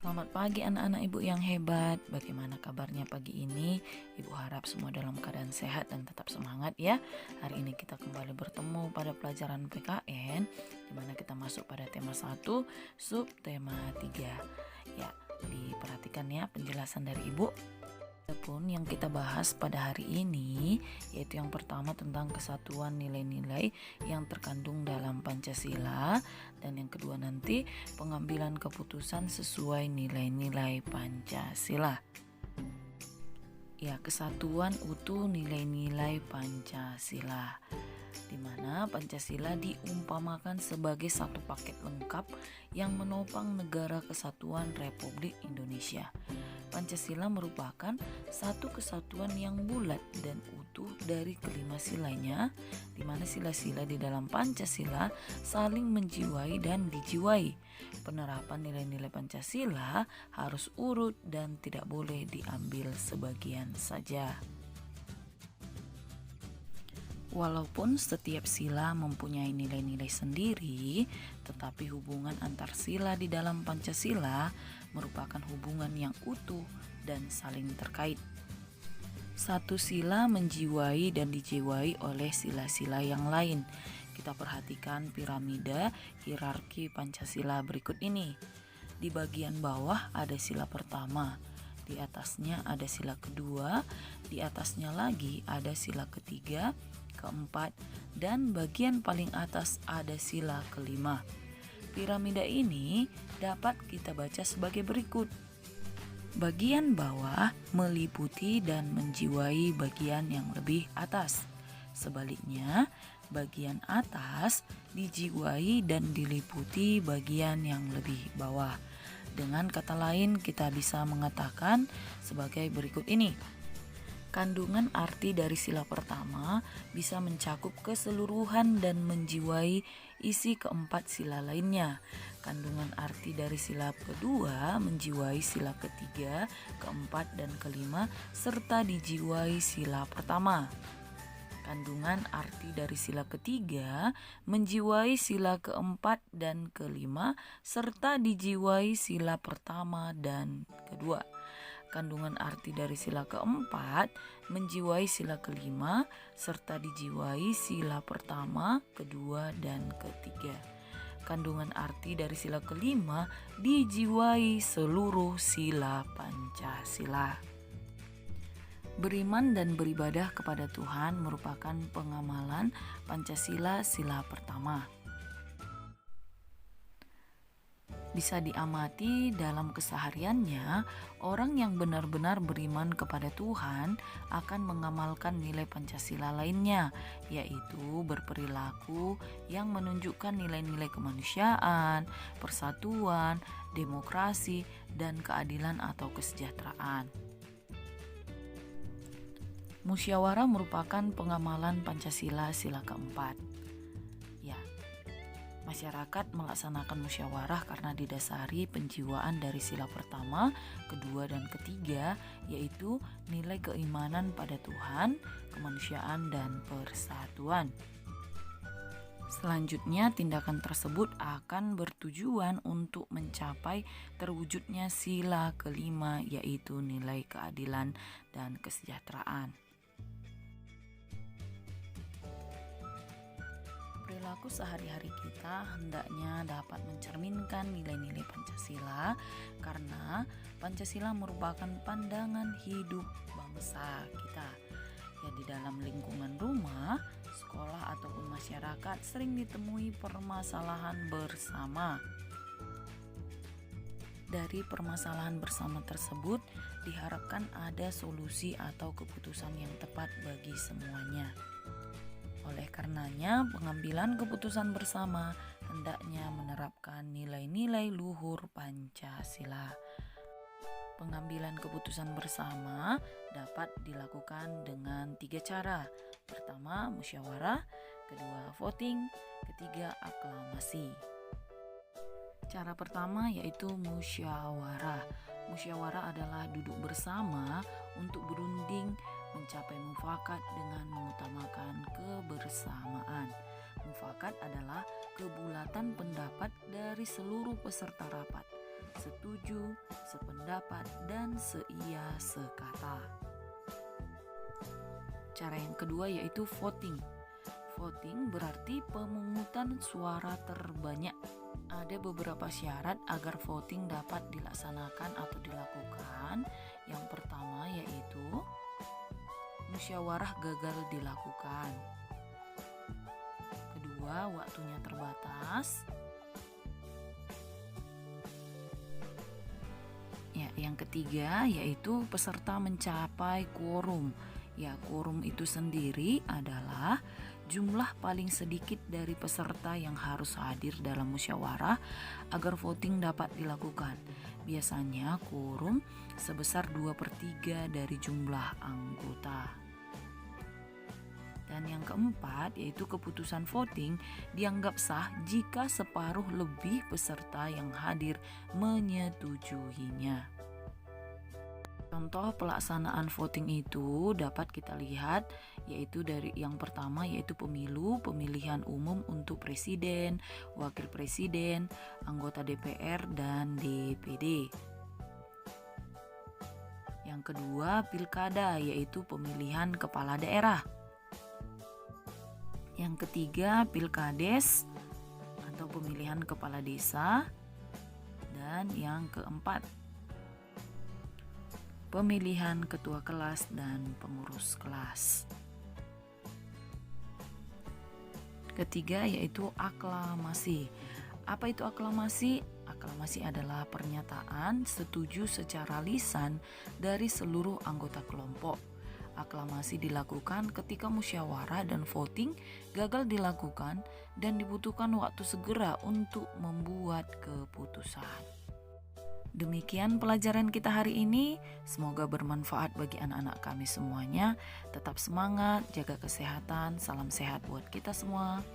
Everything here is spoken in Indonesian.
Selamat pagi anak-anak ibu yang hebat. Bagaimana kabarnya pagi ini? Ibu harap semua dalam keadaan sehat dan tetap semangat ya. Hari ini kita kembali bertemu pada pelajaran PKN, di mana kita masuk pada tema 1, sub tema 3. Ya, diperhatikan ya penjelasan dari ibu. Adapun yang kita bahas pada hari ini yaitu yang pertama tentang kesatuan nilai-nilai yang terkandung dalam Pancasila, dan yang kedua nanti pengambilan keputusan sesuai nilai-nilai Pancasila. Ya, kesatuan utuh nilai-nilai Pancasila, di mana Pancasila diumpamakan sebagai satu paket lengkap yang menopang negara kesatuan Republik Indonesia. Pancasila merupakan satu kesatuan yang bulat dan utuh dari kelima silanya, di mana sila-sila di dalam Pancasila saling menjiwai dan dijiwai. Penerapan nilai-nilai Pancasila harus urut dan tidak boleh diambil sebagian saja. Walaupun setiap sila mempunyai nilai-nilai sendiri, tetapi hubungan antar sila di dalam Pancasila merupakan hubungan yang utuh dan saling terkait. Satu sila menjiwai dan dijiwai oleh sila-sila yang lain. Kita perhatikan piramida hierarki Pancasila berikut ini. Di bagian bawah ada sila pertama, di atasnya ada sila kedua, di atasnya lagi ada sila ketiga, keempat, dan bagian paling atas ada sila kelima. Piramida ini dapat kita baca sebagai berikut. Bagian bawah meliputi dan menjiwai bagian yang lebih atas. Sebaliknya, bagian atas dijiwai dan diliputi bagian yang lebih bawah. Dengan kata lain, kita bisa mengatakan sebagai berikut ini. Kandungan arti dari sila pertama bisa mencakup keseluruhan dan menjiwai isi keempat sila lainnya. Kandungan arti dari sila kedua menjiwai sila ketiga, keempat, dan kelima serta dijiwai sila pertama. Kandungan arti dari sila ketiga menjiwai sila keempat dan kelima serta dijiwai sila pertama dan kedua. Kandungan arti dari sila keempat menjiwai sila kelima serta dijiwai sila pertama, kedua, dan ketiga. Kandungan arti dari sila kelima dijiwai seluruh sila Pancasila. Beriman dan beribadah kepada Tuhan merupakan pengamalan Pancasila sila pertama. Bisa diamati dalam kesehariannya, orang yang benar-benar beriman kepada Tuhan akan mengamalkan nilai Pancasila lainnya, yaitu berperilaku yang menunjukkan nilai-nilai kemanusiaan, persatuan, demokrasi, dan keadilan atau kesejahteraan. Musyawarah merupakan pengamalan Pancasila sila keempat. Masyarakat melaksanakan musyawarah karena didasari penjiwaan dari sila pertama, kedua, dan ketiga, yaitu nilai keimanan pada Tuhan, kemanusiaan, dan persatuan. Selanjutnya, tindakan tersebut akan bertujuan untuk mencapai terwujudnya sila kelima, yaitu nilai keadilan dan kesejahteraan. Perilaku sehari-hari kita hendaknya dapat mencerminkan nilai-nilai Pancasila, karena Pancasila merupakan pandangan hidup bangsa kita. Ya, di dalam lingkungan rumah, sekolah, ataupun masyarakat sering ditemui permasalahan bersama. Dari permasalahan bersama tersebut diharapkan ada solusi atau keputusan yang tepat bagi semuanya. Oleh karenanya, pengambilan keputusan bersama hendaknya menerapkan nilai-nilai luhur Pancasila. Pengambilan keputusan bersama dapat dilakukan dengan 3 cara. Pertama, musyawarah, kedua, voting, ketiga, aklamasi. Cara pertama yaitu musyawarah. Musyawarah adalah duduk bersama untuk berunding mencapai mufakat dengan mengutamakan kebersamaan. Mufakat adalah kebulatan pendapat dari seluruh peserta rapat. setuju, sependapat, dan seia sekata. Cara yang kedua yaitu voting. Voting berarti pemungutan suara terbanyak. Ada beberapa syarat agar voting dapat dilaksanakan atau dilakukan. Yang pertama yaitu musyawarah gagal dilakukan. Kedua, waktunya terbatas. Ya, yang ketiga yaitu peserta mencapai quorum. Ya, quorum itu sendiri adalah jumlah paling sedikit dari peserta yang harus hadir dalam musyawarah agar voting dapat dilakukan. Biasanya quorum sebesar 2/3 dari jumlah anggota. Dan yang keempat yaitu keputusan voting dianggap sah jika separuh lebih peserta yang hadir menyetujuinya. Contoh pelaksanaan voting itu dapat kita lihat yaitu dari yang pertama yaitu pemilu, pemilihan umum untuk presiden, wakil presiden, anggota DPR, dan DPD. Yang kedua pilkada yaitu pemilihan kepala daerah. Yang ketiga pilkades atau pemilihan kepala desa. Dan yang keempat pemilihan ketua kelas dan pengurus kelas. Ketiga yaitu aklamasi. Apa itu aklamasi? Aklamasi adalah pernyataan setuju secara lisan dari seluruh anggota kelompok. Aklamasi dilakukan ketika musyawarah dan voting gagal dilakukan dan dibutuhkan waktu segera untuk membuat keputusan. Demikian pelajaran kita hari ini, semoga bermanfaat bagi anak-anak kami semuanya. Tetap semangat, jaga kesehatan, salam sehat buat kita semua.